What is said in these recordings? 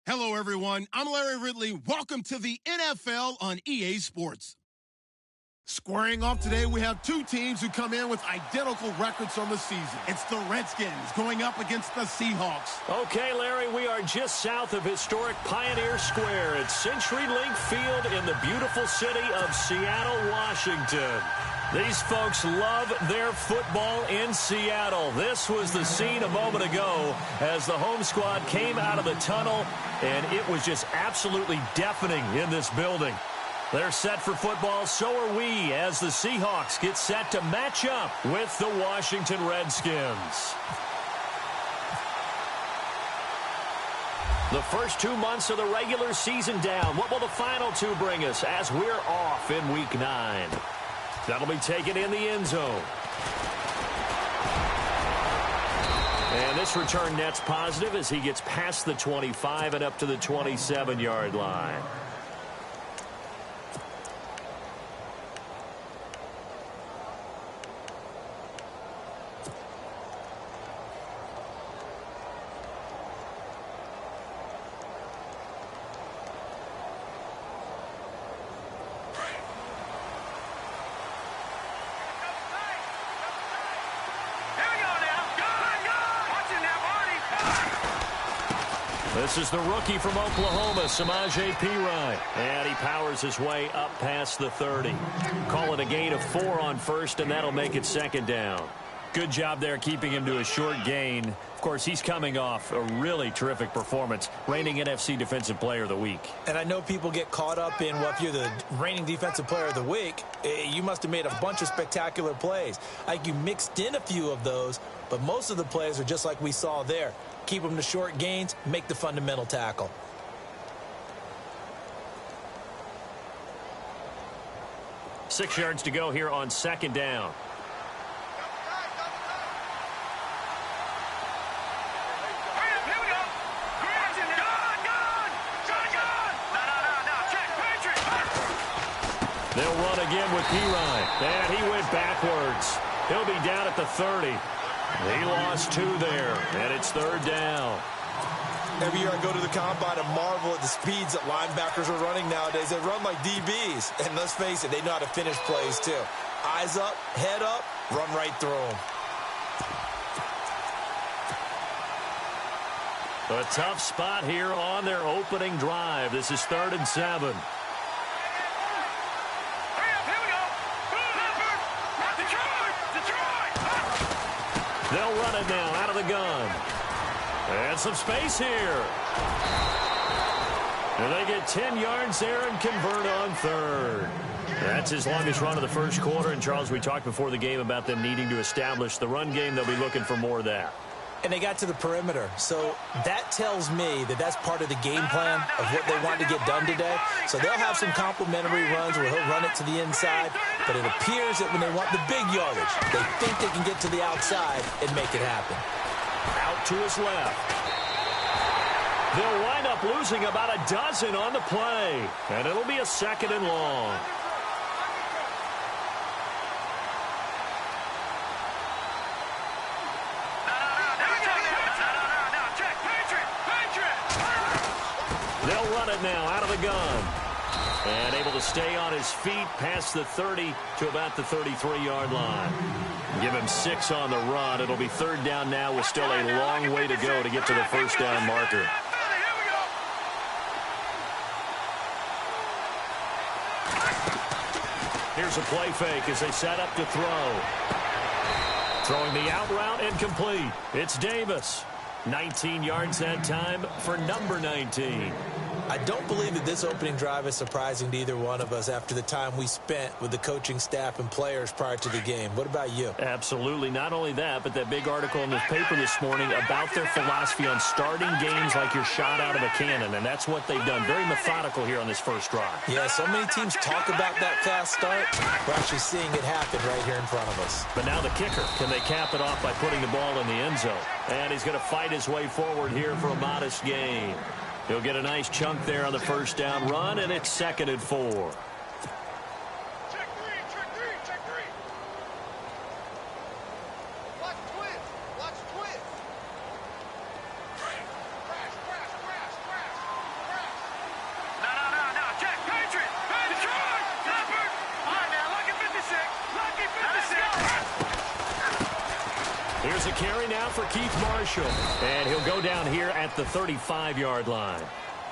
Hello, everyone. I'm Larry Ridley. Welcome to the NFL on EA Sports. Squaring off today, we have two teams who come in with identical records on the season. It's the Redskins going up against the Seahawks. Okay, Larry, we are just south of historic Pioneer Square at CenturyLink Field in the beautiful city of Seattle, Washington. These folks love their football in Seattle. This was the scene a moment ago as the home squad came out of the tunnel, and it was just absolutely deafening in this building. They're set for football, so are we, as the Seahawks get set to match up with the Washington Redskins. The first 2 months of the regular season down. What will the final two bring us as we're off in Week 9? That'll be taken in the end zone. And this return net's positive as he gets past the 25 and up to the 27-yard line. This is the rookie from Oklahoma, Samaje Perine. And he powers his way up past the 30. Call it a gain of 4 on first, and that'll make it second down. Good job there keeping him to a short gain. Of course, he's coming off a really terrific performance, reigning NFC Defensive Player of the Week. And I know people get caught up in, well, if you're the reigning Defensive Player of the Week, you must have made a bunch of spectacular plays. Like you mixed in a few of those, but most of the plays are just like we saw there. Keep them to short gains, make the fundamental tackle. Six yards to go here on second down. They'll run again with Perine. And he went backwards. He'll be down at the 30. He lost 2 there, and it's third down. Every year I go to the combine and marvel at the speeds that linebackers are running nowadays. They run like DBs. And let's face it, they know how to finish plays too. Eyes up, head up, run right through them. A tough spot here on their opening drive. This is 3rd and 7. They'll run it now out of the gun. And some space here. And they get 10 yards there and convert on 3rd. That's his longest run of the first quarter. And, Charles, we talked before the game about them needing to establish the run game. They'll be looking for more of that. And they got to the perimeter. So that tells me that that's part of the game plan of what they want to get done today. So they'll have some complimentary runs where he'll run it to the inside. But it appears that when they want the big yardage, they think they can get to the outside and make it happen. Out to his left. They'll wind up losing about a dozen on the play. And it'll be a 2nd and long. They'll run it now out of the gun. And able to stay on his feet past the 30 to about the 33-yard line. Give him 6 on the run. It'll be 3rd down now with still a long way to go to get to the 1st down marker. Here's a play fake as they set up to throw. Throwing the out route and complete. It's Davis. 19 yards that time for number 19. I don't believe that this opening drive is surprising to either one of us after the time we spent with the coaching staff and players prior to the game. What about you? Absolutely. Not only that, but that big article in the paper this morning about their philosophy on starting games like you're shot out of a cannon, and that's what they've done. Very methodical here on this first drive. Yeah, so many teams talk about that fast start. We're actually seeing it happen right here in front of us. But now the kicker. Can they cap it off by putting the ball in the end zone? And he's going to fight his way forward here for a modest gain. He'll get a nice chunk there on the 1st down run, and it's 2nd and 4. Check three. Watch twist. Crash. No. Check, Patriot. Detroit. Leopard. All right, now, lucky 56. Here's a carry now for Keith Marshall. And he'll go down here at the 35-yard line.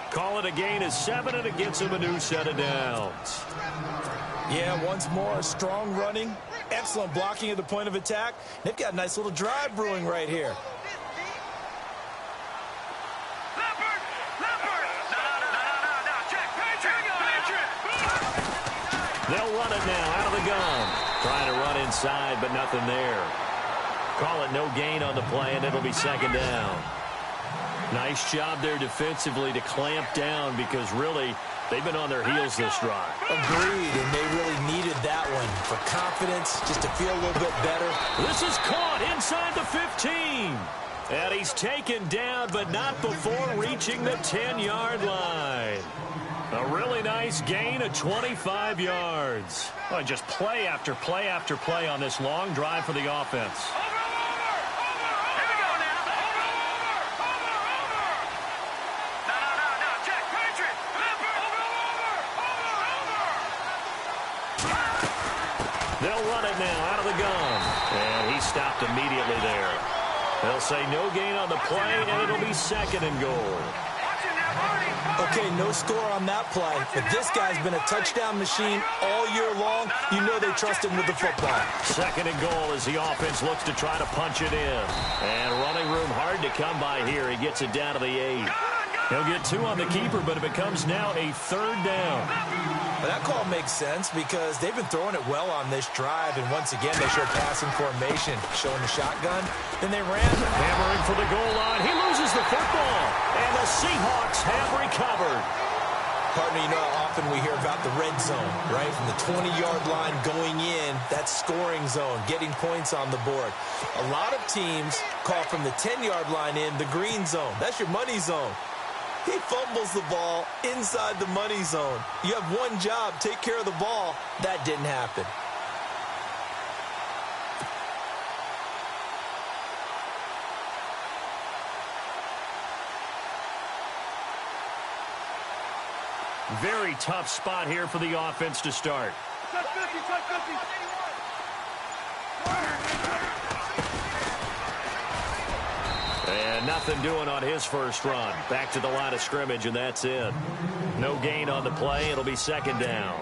Call it a gain of 7, and it gets him a new set of downs. Yeah, once more, strong running, excellent blocking at the point of attack. They've got a nice little drive brewing right here. No. Check, Patriot. They'll run it now out of the gun. Trying to run inside, but nothing there. Call it no gain on the play, and it'll be 2nd down. Nice job there defensively to clamp down because really they've been on their heels this drive. Agreed, and they really needed that one for confidence, just to feel a little bit better. This is caught inside the 15. And he's taken down, but not before reaching the 10-yard line. A really nice gain of 25 yards. Well, just play after play after play on this long drive for the offense. They'll run it now out of the gun. And he stopped immediately there. They'll say no gain on the play, and it'll be 2nd and goal. Okay, no score on that play, but this guy's been a touchdown machine all year long. You know they trust him with the football. Second and goal as the offense looks to try to punch it in. And running room hard to come by here. He gets it down to the 8. He'll get 2 on the keeper, but it becomes now a 3rd down. Well, that call makes sense because they've been throwing it well on this drive, and once again they show passing formation, showing the shotgun. Then they ran. Hammering for the goal line. He loses the football, and the Seahawks have recovered. Partner, you know how often we hear about the red zone, right? From the 20-yard line going in, that's scoring zone, getting points on the board. A lot of teams call from the 10-yard line in the green zone. That's your money zone. He fumbles the ball inside the money zone. You have one job, take care of the ball. That didn't happen. Very tough spot here for the offense to start. Touch 50, touch 50. And nothing doing on his first run. Back to the line of scrimmage, and that's it. No gain on the play. It'll be 2nd down.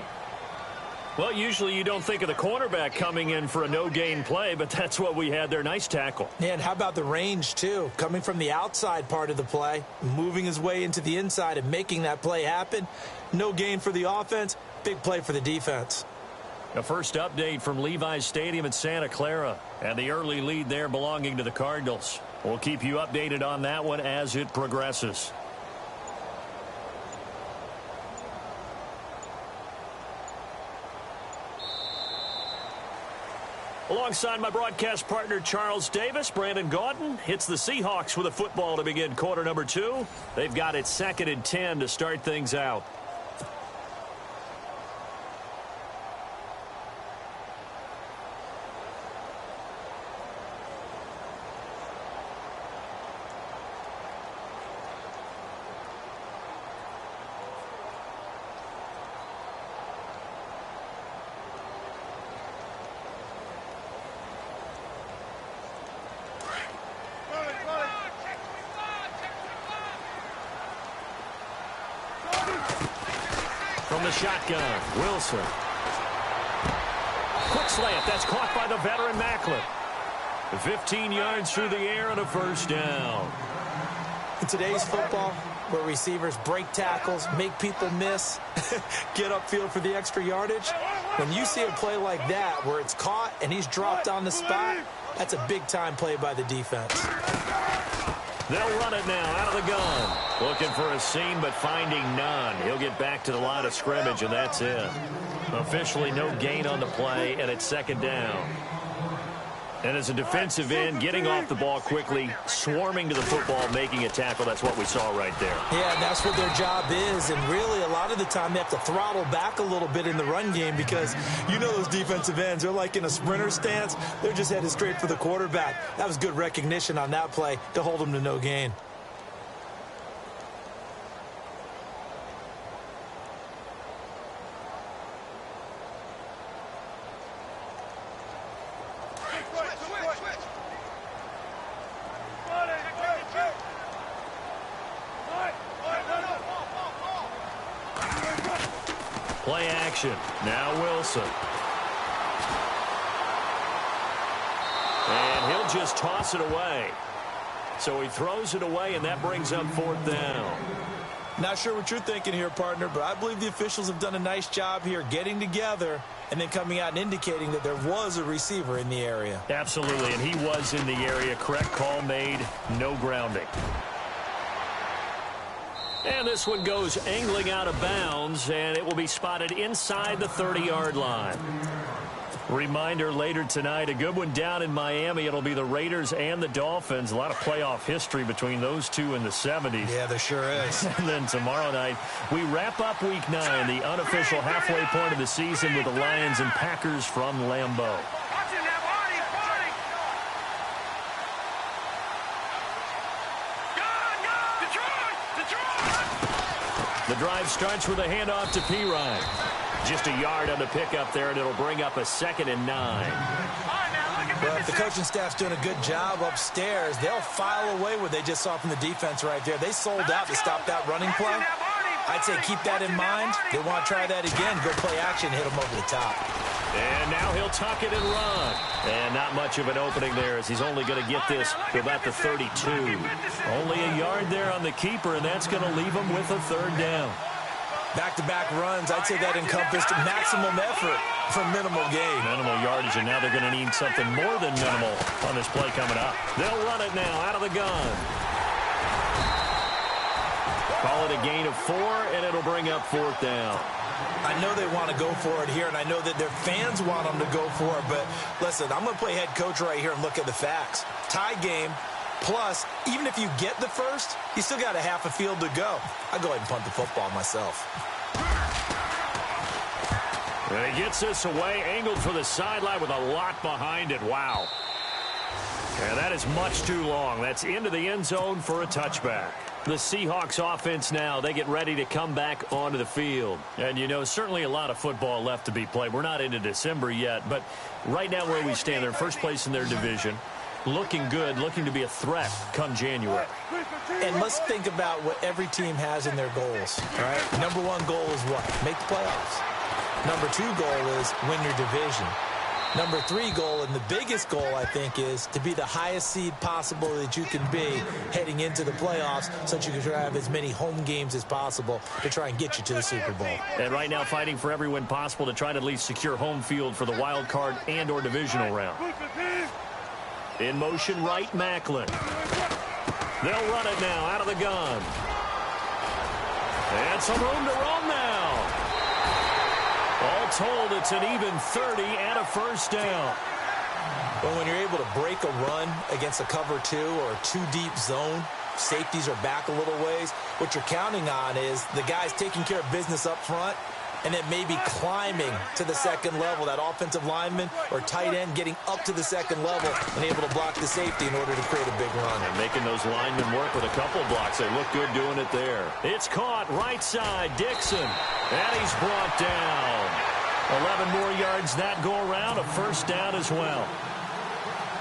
Well, usually you don't think of the cornerback coming in for a no-gain play, but that's what we had there. Nice tackle. Yeah, and how about the range, too? Coming from the outside part of the play, moving his way into the inside and making that play happen. No gain for the offense, big play for the defense. A first update from Levi's Stadium in Santa Clara, and the early lead there belonging to the Cardinals. We'll keep you updated on that one as it progresses. Alongside my broadcast partner Charles Davis, Brandon Gaudin hits the Seahawks with a football to begin quarter number 2. They've got it 2nd and 10 to start things out. From the shotgun, Wilson. Quick slant, that's caught by the veteran Macklin. 15 yards through the air and a first down. In today's football, where receivers break tackles, make people miss, get upfield for the extra yardage, when you see a play like that where it's caught and he's dropped on the spot, that's a big-time play by the defense. They'll run it now out of the gun. Looking for a seam, but finding none. He'll get back to the line of scrimmage, and that's it. Officially no gain on the play, and it's 2nd down. And as a defensive end, getting off the ball quickly, swarming to the football, making a tackle, that's what we saw right there. Yeah, that's what their job is, and really a lot of the time they have to throttle back a little bit in the run game because you know those defensive ends, they're like in a sprinter stance. They're just headed straight for the quarterback. That was good recognition on that play to hold them to no gain. Play action. Now Wilson. And he'll just toss it away. So he throws it away, and that brings up 4th down. Not sure what you're thinking here, partner, but I believe the officials have done a nice job here getting together and then coming out and indicating that there was a receiver in the area. Absolutely, and he was in the area. Correct call made. No grounding. And this one goes angling out of bounds, and it will be spotted inside the 30-yard line. Reminder later tonight, a good one down in Miami. It'll be the Raiders and the Dolphins. A lot of playoff history between those two in the 70s. Yeah, there sure is. And then tomorrow night, we wrap up Week 9, the unofficial halfway point of the season with the Lions and Packers from Lambeau. The drive starts with a handoff to Pirine. Just a yard on the pickup there, and it'll bring up a 2nd and 9. All right, now look at Well, if the coaching staff's doing a good job upstairs, they'll file away what they just saw from the defense right there. They sold out to stop that running play. I'd say keep that in mind. They want to try that again, go play action, hit them over the top. And now he'll tuck it and run. And not much of an opening there as he's only going to get this to about the 32. Only a yard there on the keeper, and that's going to leave him with a third down. Back-to-back runs, I'd say that encompassed maximum effort for minimal gain. Minimal yardage, and now they're going to need something more than minimal on this play coming up. They'll run it now out of the gun. Call it a gain of 4, and it'll bring up fourth down. I know they want to go for it here, and I know that their fans want them to go for it, but listen, I'm going to play head coach right here and look at the facts. Tie game, plus, even if you get the first, you still got a half a field to go. I'll go ahead and punt the football myself. And he gets this away, angled for the sideline with a lot behind it. Wow. And that is much too long. That's into the end zone for a touchback. The Seahawks offense now, they get ready to come back onto the field. And, you know, certainly a lot of football left to be played. We're not into December yet, but right now where we stand, they're in first place in their division. Looking good, looking to be a threat come January. And let's think about what every team has in their goals, right? Number one goal is what? Make the playoffs. Number 2 goal is win your division. Number 3 goal, and the biggest goal, I think, is to be the highest seed possible that you can be heading into the playoffs so that you can have as many home games as possible to try and get you to the Super Bowl. And right now fighting for every win possible to try to at least secure home field for the wild card and or divisional round. In motion right, Macklin. They'll run it now out of the gun. And some room to roam now. All told, it's an even 30 and a first down. Well, when you're able to break a run against a cover 2 or a 2-deep zone, safeties are back a little ways. What you're counting on is the guys taking care of business up front and then maybe climbing to the second level, that offensive lineman or tight end getting up to the second level and able to block the safety in order to create a big run. And making those linemen work with a couple blocks. They look good doing it there. It's caught right side, Dixon. And he's brought down. 11 more yards that go around, a first down as well.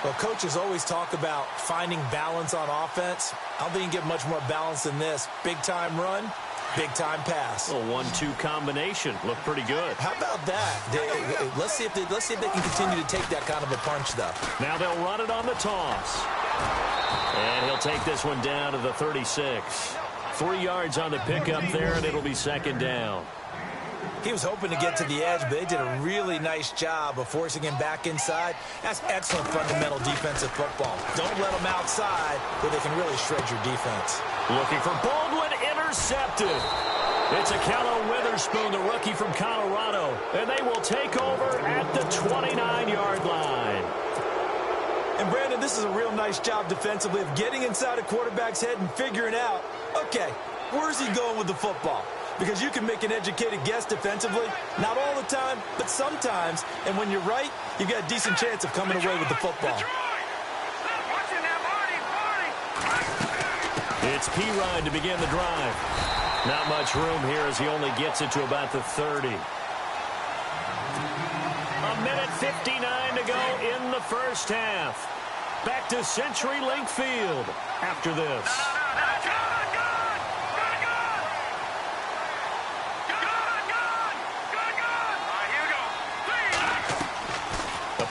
Well, coaches always talk about finding balance on offense. I don't think you can get much more balance than this. Big-time run, big-time pass. A 1-2 combination. Looked pretty good. How about that? Let's see if they can continue to take that kind of a punch, though. Now they'll run it on the toss. And he'll take this one down to the 36. 3 yards on the pickup there, and it'll be second down. He was hoping to get to the edge, but they did a really nice job of forcing him back inside. That's excellent fundamental defensive football. Don't let them outside where they can really shred your defense. Looking for Baldwin, intercepted. It's a count on Witherspoon, the rookie from Colorado, and they will take over at the 29-yard line. And, Brandon, this is a real nice job defensively of getting inside a quarterback's head and figuring out, okay, where's he going with the football? Because you can make an educated guess defensively, not all the time, but sometimes. And when you're right, you've got a decent chance of coming away with the football. It's P-Ryan to begin the drive. Not much room here as he only gets it to about the 30. A minute 59 to go in the first half. Back to CenturyLink Field after this.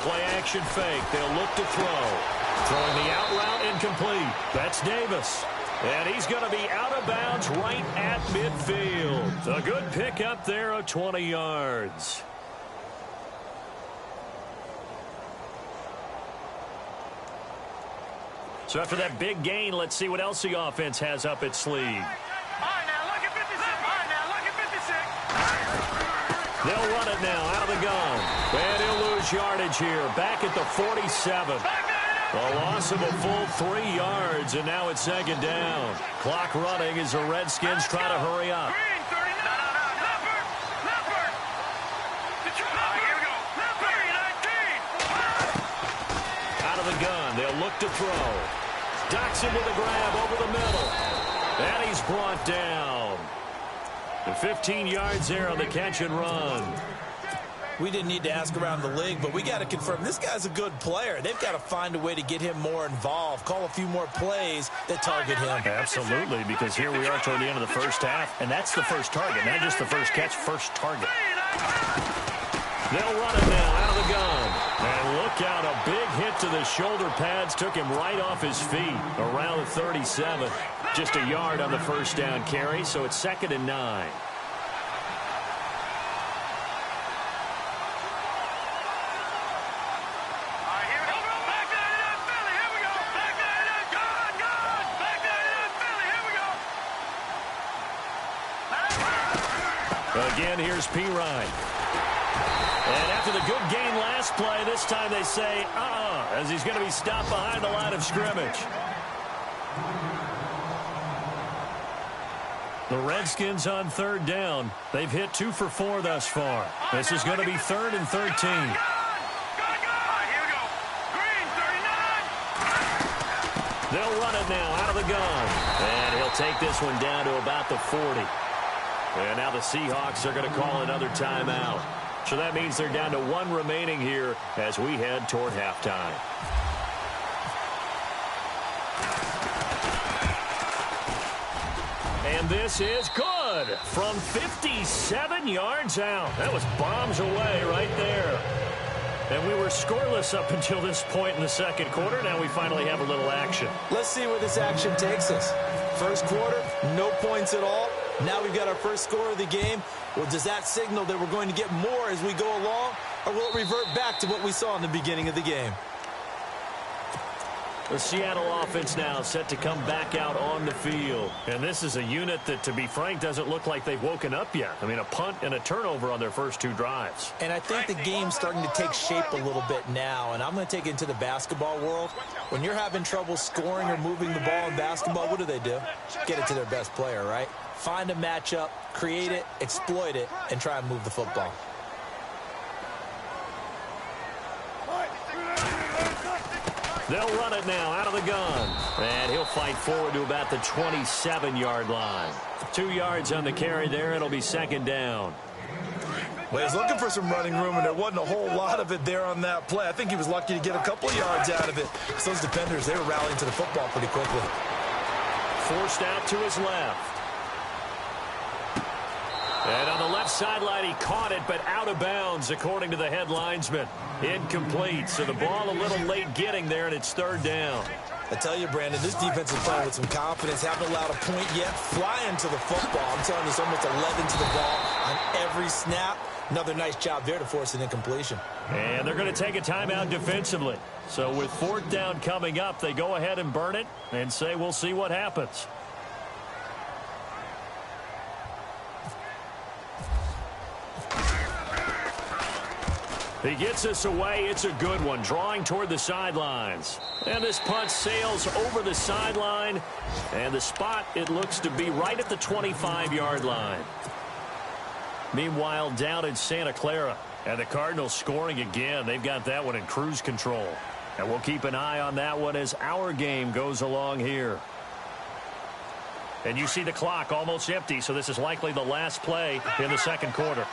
Play-action fake. They'll look to throw. Throwing the out route incomplete. That's Davis. And he's going to be out of bounds right at midfield. A good pickup there of 20 yards. So after that big gain, let's see what else the offense has up its sleeve. All right, now look at 56. All right, now look at 56. They'll run it now out of the gun. And he'll lose yardage here. Back at the 47. A loss of a full 3 yards, and now it's second down. Clock running as the Redskins try to hurry up. Out of the gun, they'll look to throw. Doxson with a grab over the middle. And he's brought down. And 15 yards there on the catch and run. We didn't need to ask around the league, but we got to confirm this guy's a good player. They've got to find a way to get him more involved, call a few more plays that target him. Absolutely, because here we are toward the end of the first half, and that's the first target, not just the first catch, first target. They'll run it now out of the gun. And look out, a big hit to the shoulder pads took him right off his feet around the 37. Just a yard on the first down carry, so it's 2nd and 9. Again, here's P. Ryan. And after the good gain last play, this time they say, as he's going to be stopped behind the line of scrimmage. The Redskins on 3rd down. They've hit 2 for 4 thus far. This is going to be 3rd and 13. They'll run it now out of the gun. And he'll take this one down to about the 40. And now the Seahawks are going to call another timeout. So that means they're down to 1 remaining here as we head toward halftime. And this is good from 57 yards out. That was bombs away right there. And we were scoreless up until this point in the second quarter. Now we finally have a little action. Let's see where this action takes us. First quarter, no points at all. Now we've got our first score of the game. Well, does that signal that we're going to get more as we go along, or will it revert back to what we saw in the beginning of the game? The Seattle offense now set to come back out on the field. And this is a unit that, to be frank, doesn't look like they've woken up yet. I mean, a punt and a turnover on their first 2 drives. And I think the game's starting to take shape a little bit now. And I'm going to take it into the basketball world. When you're having trouble scoring or moving the ball in basketball, what do? Get it to their best player, right? Find a matchup, create it, exploit it, and try and move the football. They'll run it now out of the gun. And he'll fight forward to about the 27-yard line. 2 yards on the carry there. It'll be 2nd down. Well, he's looking for some running room, and there wasn't a whole lot of it there on that play. I think he was lucky to get a couple yards out of it. So those defenders, they were rallying to the football pretty quickly. Forced out to his left. And on the left sideline, he caught it, but out of bounds, according to the head linesman. Incomplete, so the ball a little late getting there, and it's 3rd down. I tell you, Brandon, this defense is playing with some confidence. Haven't allowed a point yet. Flying to the football. I'm telling you, it's almost 11 to the ball on every snap. Another nice job there to force an incompletion. And they're going to take a timeout defensively. So with 4th down coming up, they go ahead and burn it and say, we'll see what happens. He gets us away. It's a good one, drawing toward the sidelines. And this punt sails over the sideline. And the spot, it looks to be right at the 25-yard line. Meanwhile, down in Santa Clara. And the Cardinals scoring again. They've got that one in cruise control. And we'll keep an eye on that one as our game goes along here. And you see the clock almost empty, so this is likely the last play in the second quarter.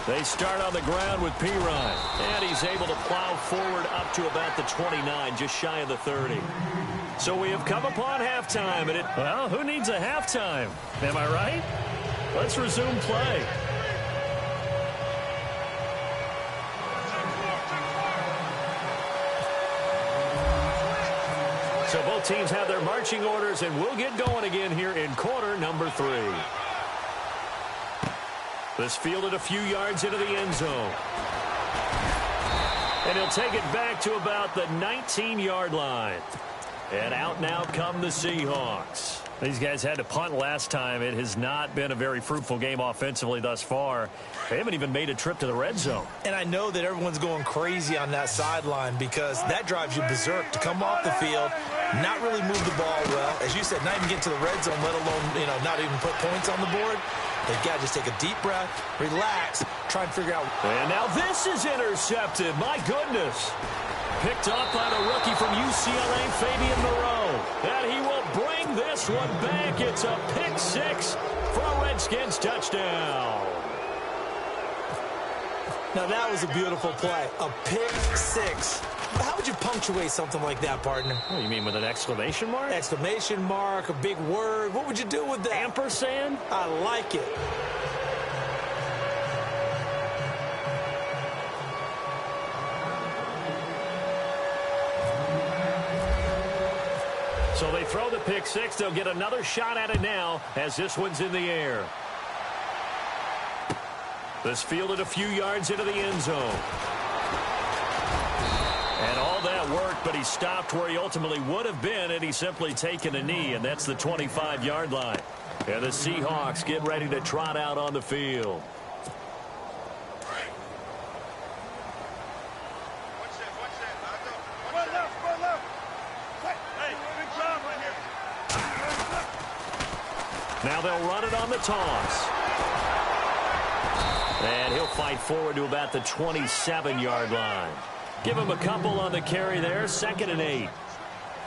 They start on the ground with P. Ryan. And he's able to plow forward up to about the 29, just shy of the 30. So we have come upon halftime. And well, who needs a halftime? Am I right? Let's resume play. So both teams have their marching orders, and we'll get going again here in quarter number 3. This fielded a few yards into the end zone. And he'll take it back to about the 19-yard line. And out now come the Seahawks. These guys had to punt last time. It has not been a very fruitful game offensively thus far. They haven't even made a trip to the red zone. And I know that everyone's going crazy on that sideline because that drives you berserk to come off the field, not really move the ball well. As you said, not even get to the red zone, let alone, not even put points on the board. They've got to just take a deep breath, relax, try and figure out. And now this is intercepted. My goodness. picked up by the rookie from UCLA, Fabian Moreau. And he will bring this one back. It's a pick six for a Redskins touchdown. Now, that was a beautiful play. A pick six. How would you punctuate something like that, partner? Oh, you mean with an exclamation mark? Exclamation mark, a big word. What would you do with that? Ampersand? I like it. So they throw the pick six. They'll get another shot at it now as this one's in the air. This fielded a few yards into the end zone. And all that worked, but he stopped where he ultimately would have been, and he's simply taken a knee, and that's the 25-yard line. And the Seahawks get ready to trot out on the field. Now they'll run it on the toss. And he'll fight forward to about the 27-yard line. Give him a couple on the carry there. 2nd and 8.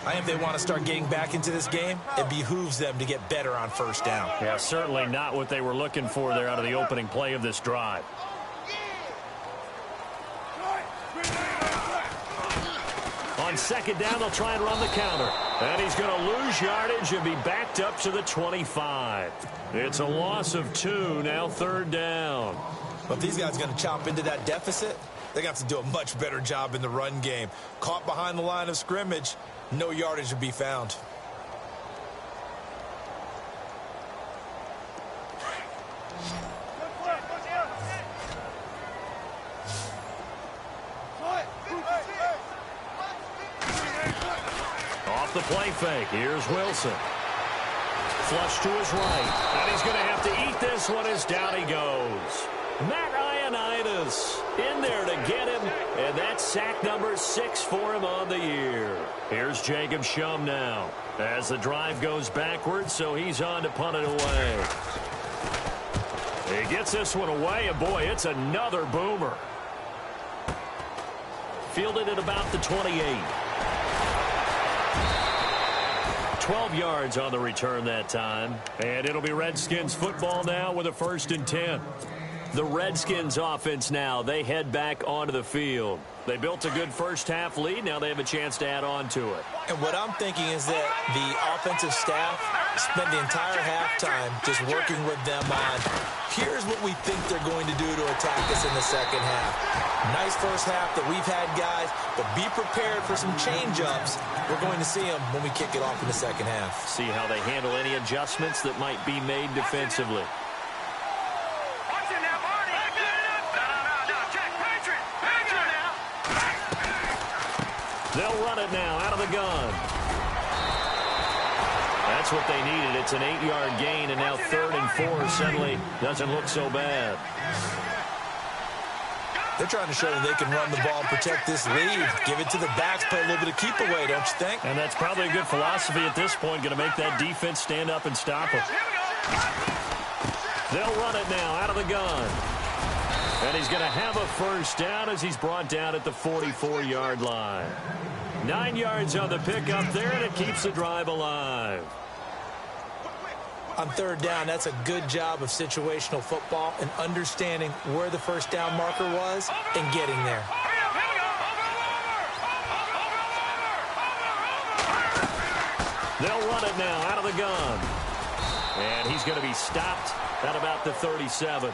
I think if they want to start getting back into this game, it behooves them to get better on first down. Yeah, certainly not what they were looking for there out of the opening play of this drive. On 2nd down, they'll try and run the counter. And he's going to lose yardage and be backed up to the 25. It's a loss of 2, now 3rd down. But if these guys are going to chop into that deficit, they got to do a much better job in the run game. Caught behind the line of scrimmage, no yardage to be found. Off the play fake, here's Wilson. Flush to his right, and he's going to have to eat this one as down he goes. Matt Ioannidis in there to get him, and that's sack number 6 for him on the year. Here's Jacob Shum now as the drive goes backwards, so he's on to punt it away. He gets this one away, and boy, it's another boomer. Fielded at about the 28. 12 yards on the return that time. And it'll be Redskins football now with a 1st and 10. The Redskins offense now, they head back onto the field. They built a good first-half lead. Now they have a chance to add on to it. And what I'm thinking is that the offensive staff spent the entire halftime just working with them on, here's what we think they're going to do to attack us in the second half. Nice first half that we've had, guys, but be prepared for some change-ups. We're going to see them when we kick it off in the second half. See how they handle any adjustments that might be made defensively. They'll run it now out of the gun. That's what they needed. It's an 8-yard gain, and now 3rd and 4 suddenly doesn't look so bad. They're trying to show that they can run the ball and protect this lead. Give it to the backs, play a little bit of keep away, don't you think? And that's probably a good philosophy at this point, going to make that defense stand up and stop them. They'll run it now out of the gun. And he's going to have a first down as he's brought down at the 44-yard line. 9 yards on the pickup there, and it keeps the drive alive. On 3rd down, that's a good job of situational football and understanding where the first down marker was and getting there. They'll run it now out of the gun. And he's going to be stopped at about the 37.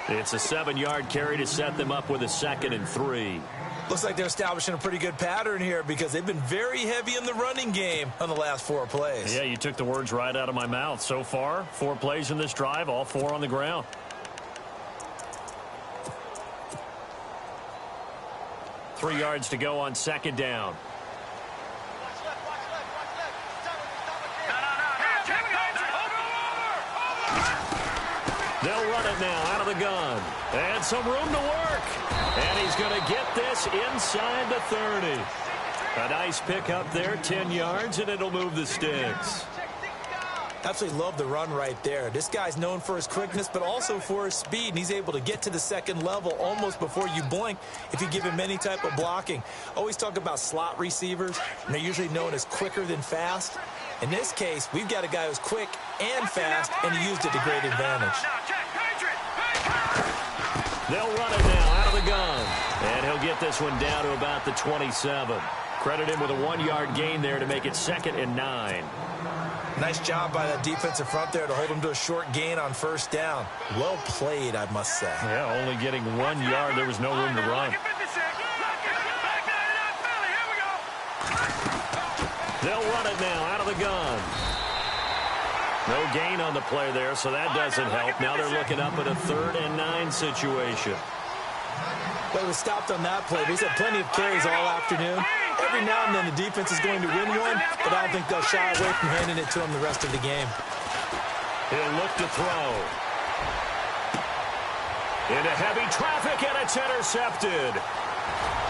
It's a 7-yard carry to set them up with a 2nd and 3. Looks like they're establishing a pretty good pattern here because they've been very heavy in the running game on the last 4 plays. Yeah, you took the words right out of my mouth. So far, 4 plays in this drive, all 4 on the ground. Three yards to go on 2nd down. They'll run it now out of the gun. And some room to work. And he's going to get this inside the 30. A nice pick up there, 10 yards, and it'll move the sticks. Absolutely love the run right there. This guy's known for his quickness, but also for his speed, and he's able to get to the second level almost before you blink if you give him any type of blocking. Always talk about slot receivers, and they're usually known as quicker than fast. In this case, we've got a guy who's quick and fast, and he used it to great advantage. They'll run it now out of the gun, and he'll get this one down to about the 27. Credit him with a 1-yard gain there to make it 2nd and 9. Nice job by that defensive front there to hold him to a short gain on first down. Well played, I must say. Yeah, only getting 1 yard. There was no room to run. They'll run it now out of the gun. No gain on the play there, so that doesn't help. Now they're looking up at a 3rd and 9 situation. Well, he was stopped on that play, but he's had plenty of carries all afternoon. Every now and then the defense is going to win one, but I don't think they'll shy away from handing it to him the rest of the game. He'll look to throw. Into heavy traffic, and it's intercepted.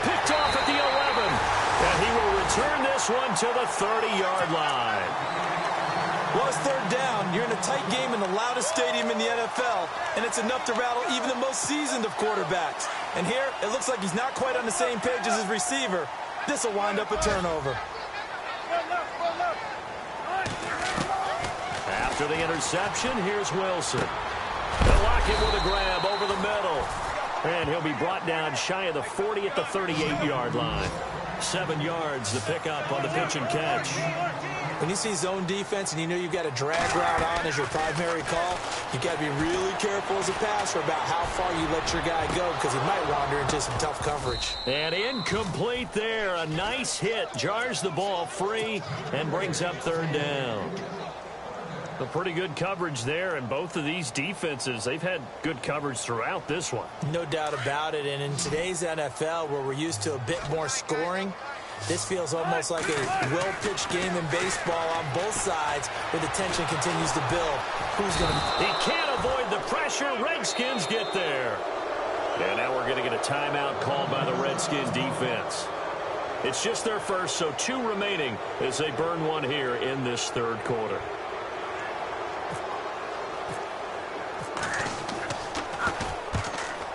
Picked off at the 11, and he will return this one to the 30-yard line. Well, it's 3rd down. You're in a tight game in the loudest stadium in the NFL, and it's enough to rattle even the most seasoned of quarterbacks. And here, it looks like he's not quite on the same page as his receiver. This will wind up a turnover. After the interception, here's Wilson. They'll lock it with a grab over the middle. And he'll be brought down shy of the 40 at the 38-yard line. 7 yards to pick up on the pitch and catch. When you see zone defense and you know you've got a drag route on as your primary call, you've got to be really careful as a passer about how far you let your guy go because he might wander into some tough coverage. And incomplete there. A nice hit. Jars the ball free and brings up 3rd down. A pretty good coverage there, and both of these defenses, they've had good coverage throughout this one. No doubt about it, and in today's NFL where we're used to a bit more scoring, this feels almost like a well-pitched game in baseball on both sides where the tension continues to build. Who's going to... He can't avoid the pressure. Redskins get there. And now we're going to get a timeout called by the Redskins defense. It's just their first, so 2 remaining as they burn one here in this 3rd quarter.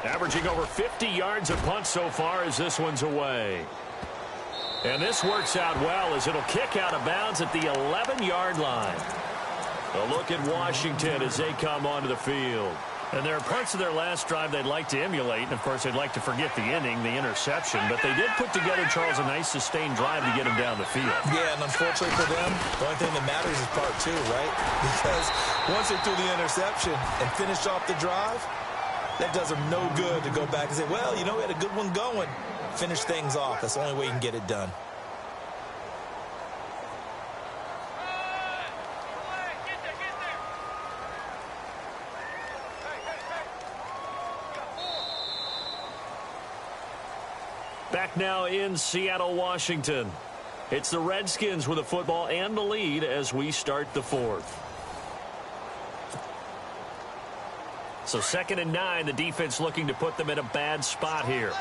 Averaging over 50 yards a punt so far as this one's away. And this works out well as it'll kick out of bounds at the 11-yard line. A look at Washington as they come onto the field. And there are parts of their last drive they'd like to emulate. And, of course, they'd like to forget the inning, the interception. But they did put together, Charles, a nice sustained drive to get them down the field. Yeah, and unfortunately for them, the only thing that matters is part 2, right? Because once they threw the interception and finished off the drive, that does them no good to go back and say, well, you know, we had a good one going. Finish things off. That's the only way you can get it done. Back now in Seattle, Washington. It's the Redskins with the football and the lead as we start the 4th. So 2nd and 9, the defense looking to put them in a bad spot here.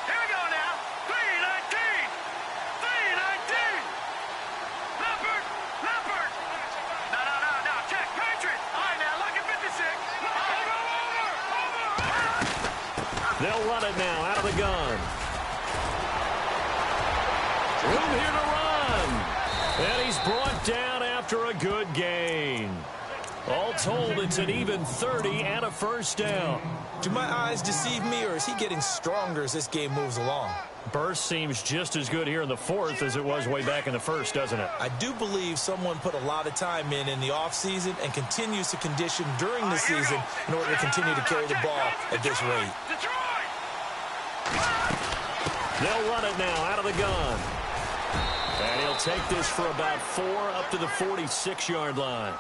Here we go now. 3-19. 3-19. Leopard. No. Check. Patriot. All right, now, look at 56. Over. They'll run it now out of the gun. Room here to run. And he's brought down after a good gain. All told, it's an even 30 and a first down. Do my eyes deceive me, or is he getting stronger as this game moves along? Burst seems just as good here in the 4th as it was way back in the 1st, doesn't it? I do believe someone put a lot of time in the offseason and continues to condition during the season in order to continue to carry the ball at this rate. They'll run it now out of the gun. And he'll take this for about 4 up to the 46-yard line.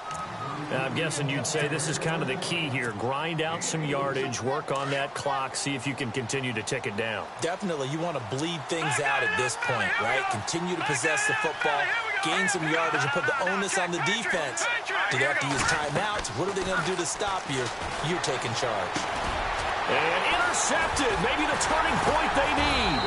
Now, I'm guessing you'd say this is kind of the key here. Grind out some yardage, work on that clock, see if you can continue to tick it down. Definitely. You want to bleed things out at this point, right? Continue to possess the football, gain some yardage, and put the onus on the defense. Do they have to use timeouts? What are they going to do to stop you? You're taking charge. And intercepted. Maybe the turning point they need.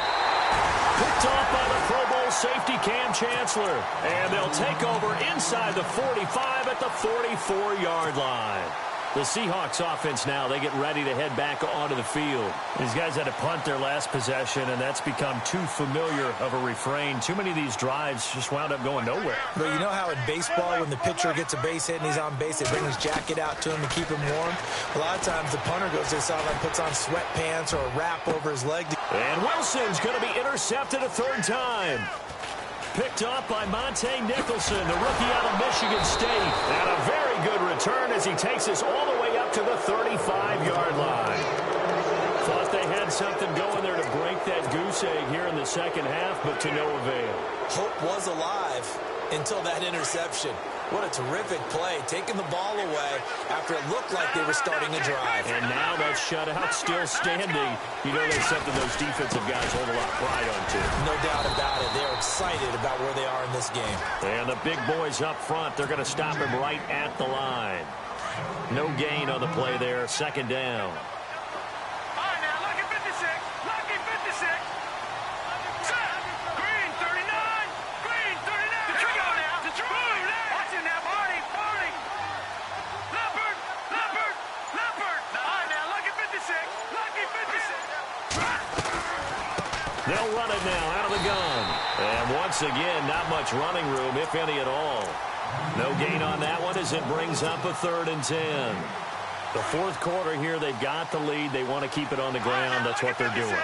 Picked off by the Pro Bowl safety Cam Chancellor. And they'll take over inside the 45 at the 44-yard line. The Seahawks offense now, they get ready to head back onto the field. These guys had to punt their last possession, and that's become too familiar of a refrain. Too many of these drives just wound up going nowhere. But you know how in baseball, when the pitcher gets a base hit and he's on base, they bring his jacket out to him to keep him warm? A lot of times the punter goes to the sideline, puts on sweatpants or a wrap over his leg. And Wilson's going to be intercepted a third time. Picked off by Monte Nicholson, the rookie out of Michigan State. And a very good return as he takes us all the way up to the 35-yard line. Thought they had something going there to break that goose egg here in the second half, but to no avail. Hope was alive until that interception. What a terrific play, taking the ball away after it looked like they were starting a drive. And now that shutout still standing. You know that's something those defensive guys hold a lot of pride on, too. No doubt about it. They're excited about where they are in this game. And the big boys up front, they're going to stop him right at the line. No gain on the play there, second down. All right, now, lucky 56. Lucky 56. Set. Green 39. Green 39. Detroit now. Detroit. Watch it now, Barney. Barney. Leopard. Leopard. Leopard. All right, now, lucky 56. Lucky 56. They'll run it now out of the gun. And once again, not much running room, if any at all. No gain on that one as it brings up a 3rd and 10. The fourth quarter here, they've got the lead. They want to keep it on the ground. That's what they're doing.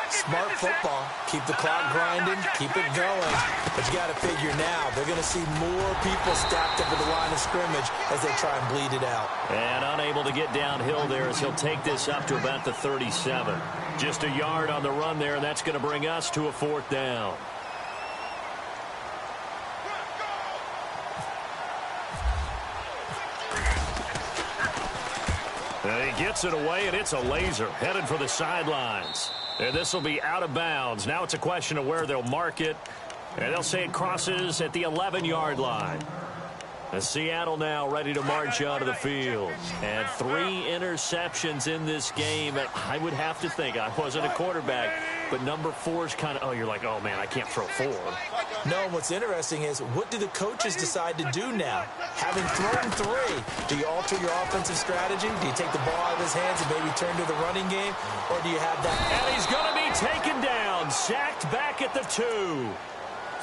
Smart football. Keep the clock grinding. Keep it going. But you got to figure now, they're going to see more people stacked up at the line of scrimmage as they try and bleed it out. And unable to get downhill there as he'll take this up to about the 37. Just a yard on the run there, and that's going to bring us to a 4th down. And he gets it away, and it's a laser headed for the sidelines. And this will be out of bounds. Now it's a question of where they'll mark it. And they'll say it crosses at the 11-yard line. And Seattle now ready to march onto the field. And 3 interceptions in this game. I would have to think, I wasn't a quarterback, but number 4 is kind of, oh, you're like, oh, man, I can't throw 4. No, what's interesting is, what do the coaches decide to do now? Having thrown 3, do you alter your offensive strategy? Do you take the ball out of his hands and maybe turn to the running game? Or do you have that? And he's going to be taken down, sacked back at the 2.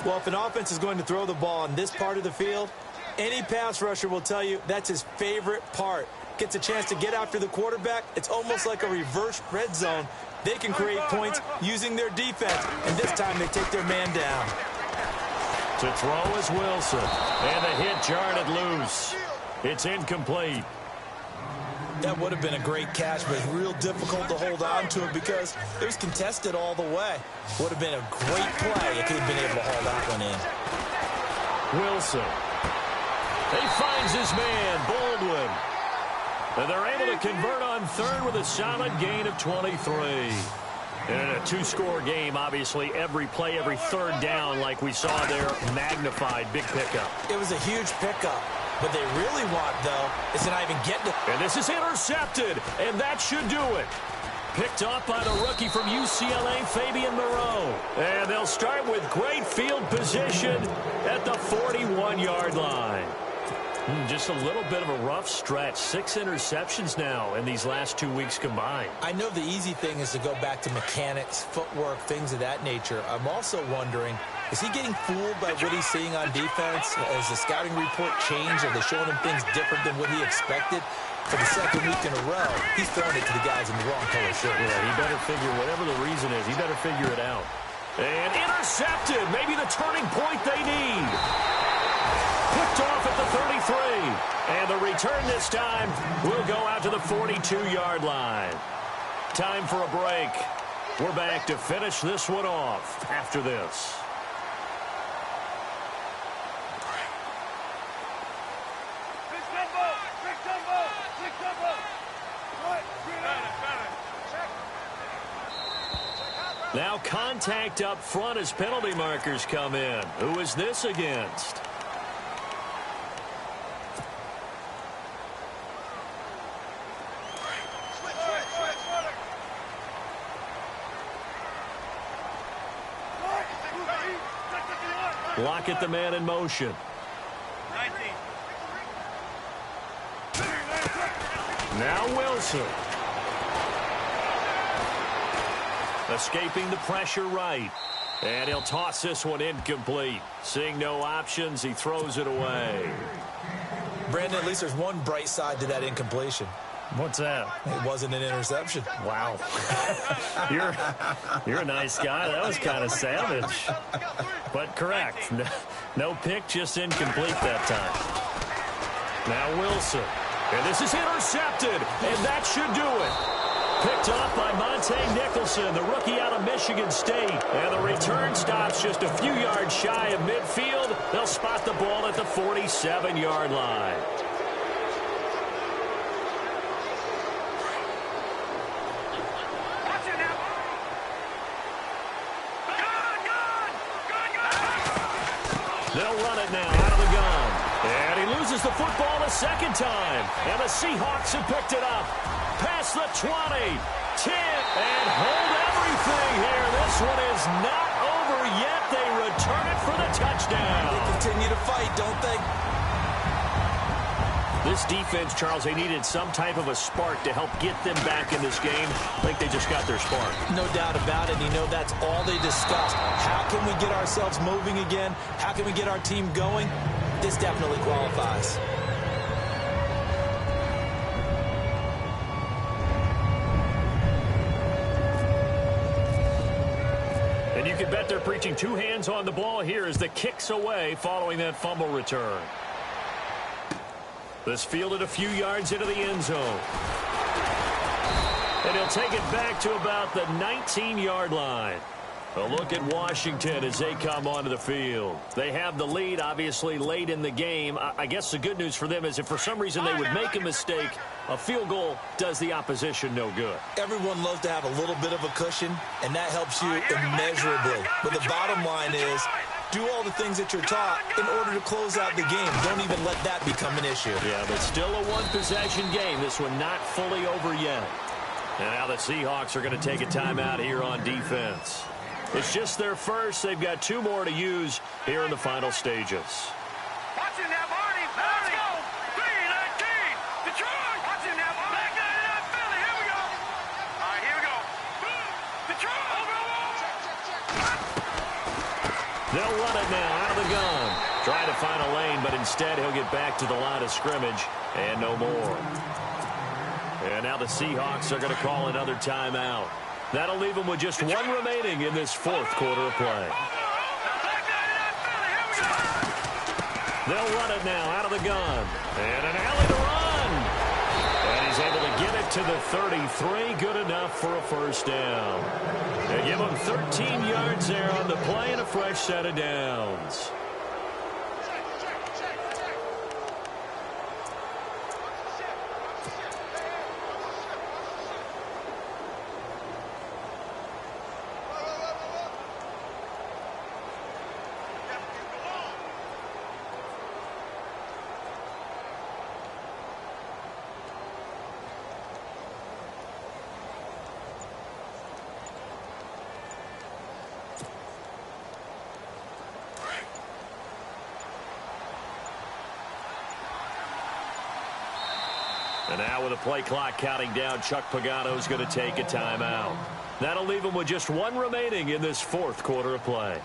Well, if an offense is going to throw the ball in this part of the field, any pass rusher will tell you that's his favorite part. Gets a chance to get after the quarterback. It's almost like a reverse red zone. They can create points using their defense, and this time they take their man down. To throw is Wilson, and the hit jarred it loose. It's incomplete. That would have been a great catch, but it's real difficult to hold on to it because it was contested all the way. Would have been a great play if he'd been able to haul that one in. Wilson. He finds his man, Baldwin. And they're able to convert on 3rd with a solid gain of 23. And in a 2-score game, obviously, every play, every 3rd down, like we saw there, magnified, big pickup. It was a huge pickup. What they really want, though, is to not even get to... And this is intercepted, and that should do it. Picked off by the rookie from UCLA, Fabian Moreau. And they'll start with great field position at the 41-yard line. Just a little bit of a rough stretch. 6 interceptions now in these last 2 weeks combined. I know the easy thing is to go back to mechanics, footwork, things of that nature. I'm also wondering, is he getting fooled by what he's seeing on defense? Has the scouting report changed? Are they showing him things different than what he expected? For the 2nd week in a row, he's throwing it to the guys in the wrong color shirt. Yeah, he better figure, whatever the reason is, he better figure it out. And intercepted, maybe the turning point they need. Picked off at the 33. And the return this time will go out to the 42-yard line. Time for a break. We're back to finish this one off after this. Now contact up front as penalty markers come in. Who is this against? Lockett the man in motion. 19. Now Wilson. Escaping the pressure right. And he'll toss this one incomplete. Seeing no options, he throws it away. Brandon, at least there's one bright side to that incompletion. What's that? It wasn't an interception. Wow. You're a nice guy. That was kind of savage. But correct. No pick, just incomplete that time. Now Wilson. And this is intercepted. And that should do it. Picked off by Monte Nicholson, the rookie out of Michigan State. And the return stops just a few yards shy of midfield. They'll spot the ball at the 47-yard line. They'll run it now out of the gun. And he loses the football a second time. And the Seahawks have picked it up. Past the 20, 10, and hold everything here. This one is not over yet. They return it for the touchdown. They continue to fight, don't they? This defense, Charles, they needed some type of a spark to help get them back in this game. I think they just got their spark. No doubt about it. You know, that's all they discussed. How can we get ourselves moving again? How can we get our team going? This definitely qualifies. And you can bet they're preaching two hands on the ball here as the kick's away following that fumble return. This fielded a few yards into the end zone. And he'll take it back to about the 19-yard line. A look at Washington as they come onto the field. They have the lead, obviously, late in the game. I guess the good news for them is if for some reason they would make a mistake, a field goal does the opposition no good. Everyone loves to have a little bit of a cushion, and that helps you immeasurably. But the bottom line is, do all the things that you're taught in order to close out the game. Don't even let that become an issue. Yeah, but still a one-possession game. This one not fully over yet. And now the Seahawks are going to take a timeout here on defense. It's just their first. They've got two more to use here in the final stages. Watching that, Marty. Let's go. 3-19. Detroit. Watching that, Marty. Back 99 Philly. Here we go. All right, here we go. Detroit. They'll run it now out of the gun. Trying to find a lane, but instead he'll get back to the line of scrimmage and no more. And now the Seahawks are going to call another timeout. That'll leave them with just one remaining in this fourth quarter of play. They'll run it now out of the gun. And an alley to run. And he's able to get it to the 33. Good enough for a first down. They give him 13 yards there on the play and a fresh set of downs. And now with the play clock counting down, Chuck Pagano's going to take a timeout. That'll leave him with just one remaining in this fourth quarter of play.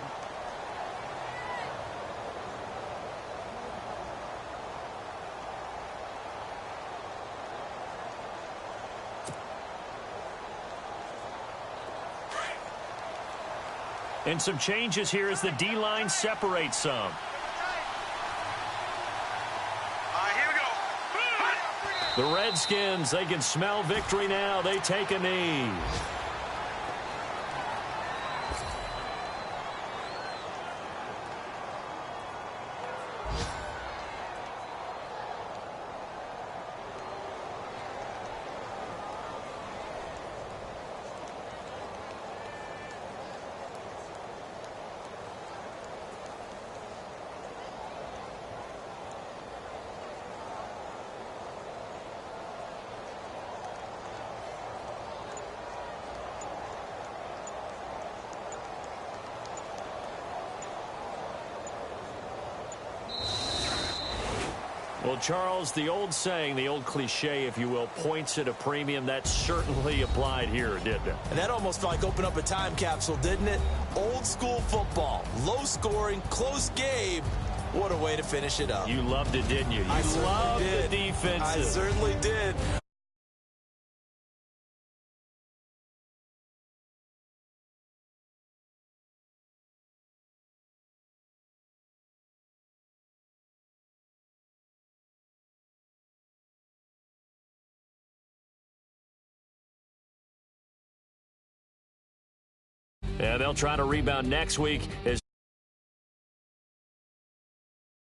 And some changes here as the D-line separates some. The Redskins, they can smell victory now. They take a knee. Well, Charles, the old saying, the old cliche, if you will, points at a premium, that certainly applied here, didn't it? And that almost felt like opened up a time capsule, didn't it? Old school football, low scoring, close game. What a way to finish it up. You loved it, didn't you? You loved the defenses. I certainly did. And they'll try to rebound next week as